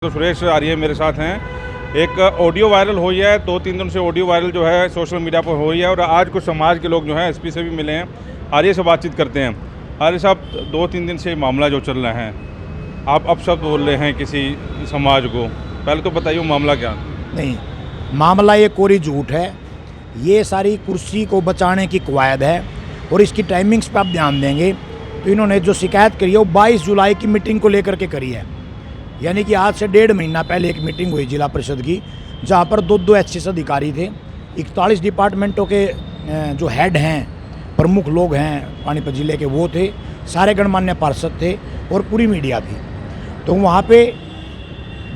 तो सुरेश आर्य मेरे साथ हैं। एक ऑडियो वायरल हुई है, 2-3 दिन से ऑडियो वायरल जो है सोशल मीडिया पर हुई है और आज कुछ समाज के लोग जो हैं एसपी से भी मिले हैं। आर्य से बातचीत करते हैं। आर्य साहब, 2-3 दिन से मामला जो चल रहा है, आप अपशब्द बोल रहे हैं किसी समाज को, पहले तो बताइए मामला क्या? नहीं, मामला ये कोरी झूठ है। ये सारी कुर्सी को बचाने की कवायद है और इसकी टाइमिंग्स पर आप ध्यान देंगे तो इन्होंने जो शिकायत करी है वो 22 जुलाई की मीटिंग को लेकर के करी है। यानी कि आज से 1.5 महीना पहले एक मीटिंग हुई जिला परिषद की, जहाँ पर दो एचएस अधिकारी थे, 41 डिपार्टमेंटों के जो हेड हैं, प्रमुख लोग हैं पानीपत जिले के, वो थे, सारे गणमान्य पार्षद थे और पूरी मीडिया थी। तो वहाँ पे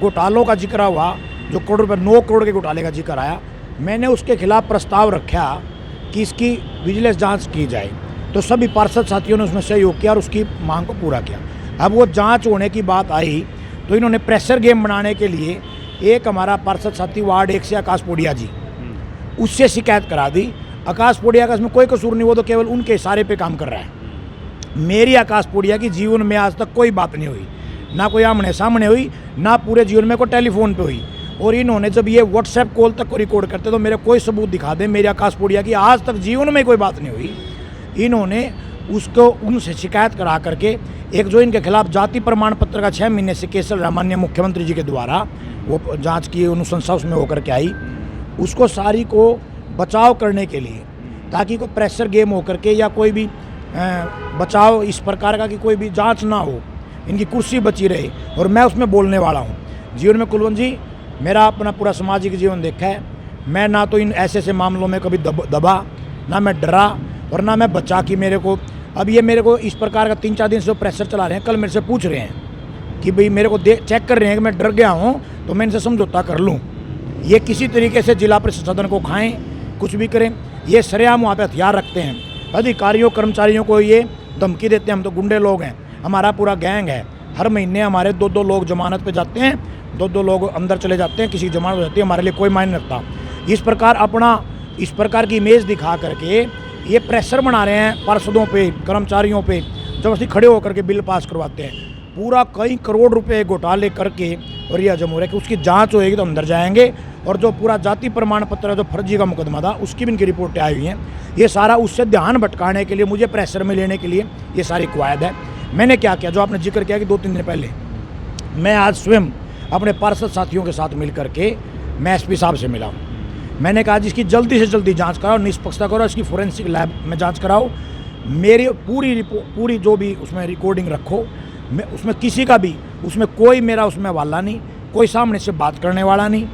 घोटालों का जिक्र हुआ, जो करोड़ रुपये 9 करोड़ के घोटाले का जिक्र आया। मैंने उसके खिलाफ प्रस्ताव रखा कि इसकी विजिलेंस जांच की जाए, तो सभी पार्षद साथियों ने उसमें सहयोग किया और उसकी मांग को पूरा किया। अब वो जांच होने की बात आई तो इन्होंने प्रेशर गेम बनाने के लिए एक हमारा पार्षद साथी वार्ड 1 से आकाश पोडिया जी, उससे शिकायत करा दी। आकाश पोडिया का इसमें कोई कसूर नहीं, वो तो केवल उनके इशारे पे काम कर रहा है। मेरी आकाश पोडिया की जीवन में आज तक कोई बात नहीं हुई, ना कोई आमने सामने हुई, ना पूरे जीवन में कोई टेलीफोन पे हुई। और इन्होंने जब ये व्हाट्सएप कॉल तक को रिकॉर्ड करते तो मेरे कोई सबूत दिखा दे मेरी आकाश पोडिया की आज तक जीवन में कोई बात नहीं हुई। इन्होंने उसको उनसे शिकायत करा करके एक जो इनके खिलाफ जाति प्रमाण पत्र का 6 महीने से केस माननीय मुख्यमंत्री जी के द्वारा वो जांच की अनुशंसा उसमें होकर के आई, उसको सारी को बचाव करने के लिए, ताकि कोई प्रेशर गेम होकर के या कोई भी बचाव इस प्रकार का कि कोई भी जांच ना हो, इनकी कुर्सी बची रहे। और मैं उसमें बोलने वाला हूँ। जीवन में कुलवंत जी, मेरा अपना पूरा सामाजिक जीवन देखा है। मैं ना तो इन ऐसे मामलों में कभी दबा, ना मैं डरा और ना मैं बचा कि मेरे को अब ये मेरे को इस प्रकार का 3-4 दिन से जो प्रेशर चला रहे हैं। कल मेरे से पूछ रहे हैं कि भाई मेरे को चेक कर रहे हैं कि मैं डर गया हूँ तो मैं इनसे समझौता कर लूँ। ये किसी तरीके से जिला परिषद सदन को खाएं, कुछ भी करें, ये सरेआम वहाँ पे हथियार रखते हैं। अधिकारियों कर्मचारियों को ये धमकी देते हैं। हम तो गुंडे लोग हैं, हमारा पूरा गैंग है। हर महीने हमारे 2-2 लोग जमानत पर जाते हैं, 2-2 लोग अंदर चले जाते हैं, किसी की जमानत हो जाती है, हमारे लिए कोई मायने रखता। इस प्रकार की इमेज दिखा करके ये प्रेशर बना रहे हैं पार्षदों पे, कर्मचारियों पे, जबरदस्ती खड़े होकर के बिल पास करवाते हैं। पूरा कई करोड़ रुपए घोटाले करके और यह जम हो रहा है कि उसकी जांच होएगी तो अंदर जाएंगे। और जो पूरा जाति प्रमाण पत्र जो फर्जी का मुकदमा था उसकी भी इनकी रिपोर्टें आई हुई हैं। ये सारा उससे ध्यान भटकाने के लिए, मुझे प्रेशर में लेने के लिए ये सारी कवायद है। मैंने क्या किया, जो आपने जिक्र किया कि 2-3 दिन पहले मैं आज स्वयं अपने पार्षद साथियों के साथ मिल करके मैं एसपी साहब से मिला हूँ। मैंने कहा जिसकी जल्दी से जल्दी जांच कराओ, निष्पक्षता करो, इसकी फोरेंसिक लैब में जांच कराओ, मेरी पूरी जो भी उसमें रिकॉर्डिंग रखो। मैं उसमें किसी का भी, उसमें कोई मेरा उसमें वाला नहीं, कोई सामने से बात करने वाला नहीं।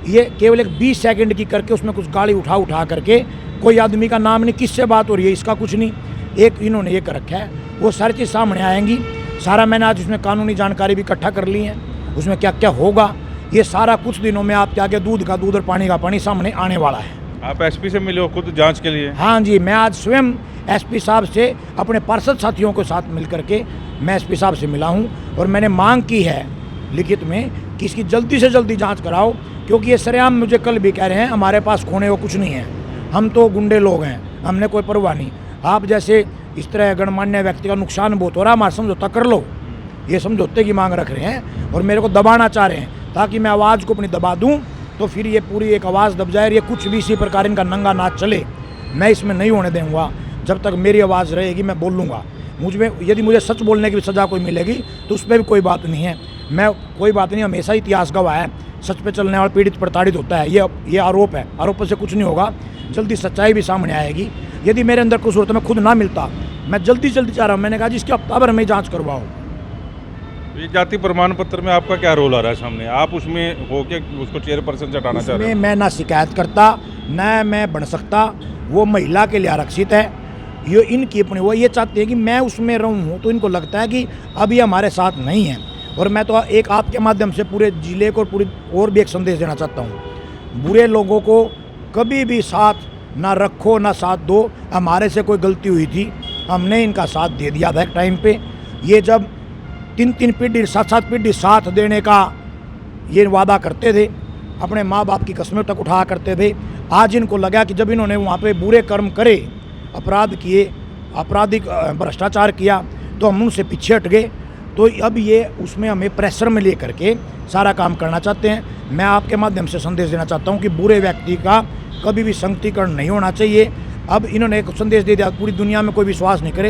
ये केवल एक 20 सेकंड की करके उसमें कुछ गाली उठा करके कोई आदमी का नाम नहीं, किससे बात हो रही है इसका कुछ नहीं। एक इन्होंने ये कर रखा है, वो सारी चीज़ सामने आएंगी। सारा मैंने आज उसमें कानूनी जानकारी भी इकट्ठा कर ली है, उसमें क्या क्या होगा ये सारा कुछ दिनों में आपके आगे दूध का दूध और पानी का पानी सामने आने वाला है। आप एसपी से मिले हो खुद जांच के लिए? हाँ जी, मैं आज स्वयं एसपी साहब से अपने पार्षद साथियों के साथ मिल करके मैं एसपी साहब से मिला हूँ और मैंने मांग की है लिखित में कि इसकी जल्दी से जल्दी जांच कराओ, क्योंकि ये सरेआम मुझे कल भी कह रहे हैं हमारे पास खोने को कुछ नहीं है, हम तो गुंडे लोग हैं, हमने कोई परवाह नहीं। आप जैसे इस तरह गणमान्य व्यक्ति का नुकसान बहुत हो रहा है, हमारा समझौता कर लो, ये समझौते की मांग रख रहे हैं और मेरे को दबाना चाह रहे हैं ताकि मैं आवाज़ को अपनी दबा दूं, तो फिर ये पूरी एक आवाज़ दब जाए। ये कुछ भी इसी प्रकार इनका नंगा नाच चले, मैं इसमें नहीं होने दूंगा। जब तक मेरी आवाज़ रहेगी मैं बोलूँगा। मुझमें यदि मुझे सच बोलने की भी सज़ा कोई मिलेगी तो उस पर भी कोई बात नहीं है। मैं कोई बात नहीं, हमेशा इतिहास गवाह है, सच पे चलने वाला पीड़ित प्रताड़ित होता है। ये आरोप है, आरोप से कुछ नहीं होगा, जल्दी सच्चाई भी सामने आएगी। यदि मेरे अंदर कुछ होता मैं खुद ना मिलता, मैं जल्दी चाह रहा हूँ। मैंने कहा जी इसकी हफ्ता भर में जाँच करवाओ। ये जाति प्रमाण पत्र में आपका क्या रोल आ रहा है सामने? आप उसमें होके उसको चेयरपर्सन से हटाना चाह रहे हैं? मैं ना शिकायत करता, न मैं बन सकता, वो महिला के लिए आरक्षित है। ये इनकी अपनी, वो ये चाहते हैं कि मैं उसमें रहूँ, तो इनको लगता है कि अब ये हमारे साथ नहीं है। और मैं तो एक आपके माध्यम से पूरे जिले को और भी एक संदेश देना चाहता हूँ, बुरे लोगों को कभी भी साथ ना रखो, ना साथ दो। हमारे से कोई गलती हुई थी, हमने इनका साथ दे दिया था एक टाइम पे। ये जब 3-3 पीढ़ी 7-7 पीढ़ी साथ देने का ये वादा करते थे, अपने माँ बाप की कस्में तक उठाया करते थे। आज इनको लगा कि जब इन्होंने वहाँ पे बुरे कर्म करे, अपराध किए, आपराधिक भ्रष्टाचार किया, तो हम उनसे पीछे हट गए तो अब ये उसमें हमें प्रेशर में ले करके सारा काम करना चाहते हैं। मैं आपके माध्यम से संदेश देना चाहता हूँ कि बुरे व्यक्ति का कभी भी संगतिकरण नहीं होना चाहिए। अब इन्होंने एक संदेश दे दिया, पूरी दुनिया में कोई विश्वास नहीं करे।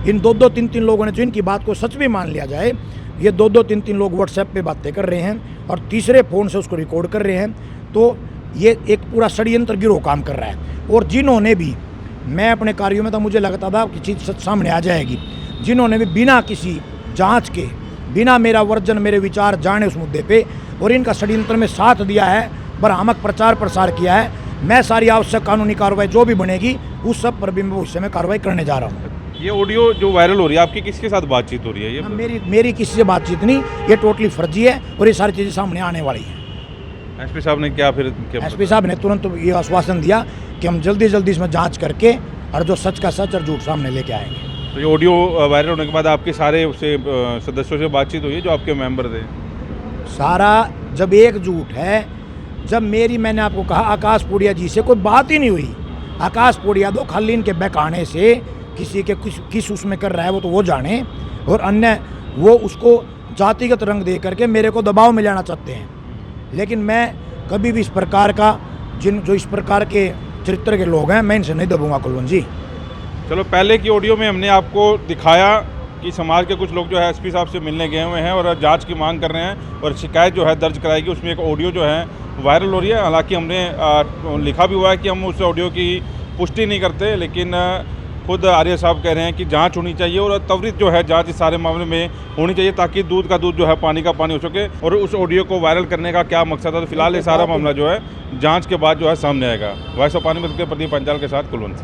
इन 2-2, 3-3 लोगों ने जो इनकी बात को सच भी मान लिया जाए, ये 2-2, 3-3 लोग व्हाट्सएप पे बातें कर रहे हैं और तीसरे फ़ोन से उसको रिकॉर्ड कर रहे हैं। तो ये एक पूरा षड्यंत्र गिरोह काम कर रहा है। और जिन्होंने भी, मैं अपने कार्यों में तो मुझे लगता था कि चीज़ सच सामने आ जाएगी, जिन्होंने भी बिना किसी जांच के, बिना मेरा वर्जन, मेरे विचार जाने उस मुद्दे पे और इनका षड्यंत्र में साथ दिया है, भ्रामक प्रचार प्रसार किया है, मैं सारी आवश्यक कानूनी कार्रवाई जो भी बनेगी उस सब पर भी मैं भविष्य में कार्रवाई करने जा रहा हूँ। ये ऑडियो जो वायरल हो रही है, आपकी किसके साथ बातचीत हो रही है? ये मेरी किसी से बातचीत नहीं, ये टोटली फर्जी है और ये सारी चीज़ें सामने आने वाली हैं। एसपी साहब ने क्या एसपी साहब ने तुरंत ये आश्वासन दिया कि हम जल्दी जल्दी इसमें जांच करके और जो सच का सच और झूठ सामने लेके आएंगे। तो ये ऑडियो वायरल होने के बाद आपके सारे उससे सदस्यों से बातचीत हुई है जो आपके मेंबर थे? सारा जब एकजुट है, जब मैंने आपको कहा आकाश पुड़िया जी से कोई बात ही नहीं हुई। आकाश पुड़िया दो खाली इनके बहकाने से किसी के किस उसमें कर रहा है वो तो वो जाने, और अन्य वो उसको जातिगत रंग दे करके मेरे को दबाव में लाना चाहते हैं। लेकिन मैं कभी भी इस प्रकार का, जो इस प्रकार के चरित्र के लोग हैं, मैं इनसे नहीं दबूंगा कुलवंत जी। चलो, पहले की ऑडियो में हमने आपको दिखाया कि समाज के कुछ लोग जो है एसपी साहब से मिलने गए हुए हैं और जांच की मांग कर रहे हैं और शिकायत जो है दर्ज कराएगी। उसमें एक ऑडियो जो है वायरल हो रही है। हालांकि हमने लिखा भी हुआ है कि हम उस ऑडियो की पुष्टि नहीं करते, लेकिन खुद आर्य साहब कह रहे हैं कि जांच होनी चाहिए और त्वरित जो है जांच इस सारे मामले में होनी चाहिए, ताकि दूध का दूध जो है पानी का पानी हो सके। और उस ऑडियो को वायरल करने का क्या मकसद है, तो फिलहाल ये सारा मामला जो है जांच के बाद जो है सामने आएगा। वॉइस ऑफ पानीपत के प्रदीप पंचाल के साथ कुलवंत सिंह।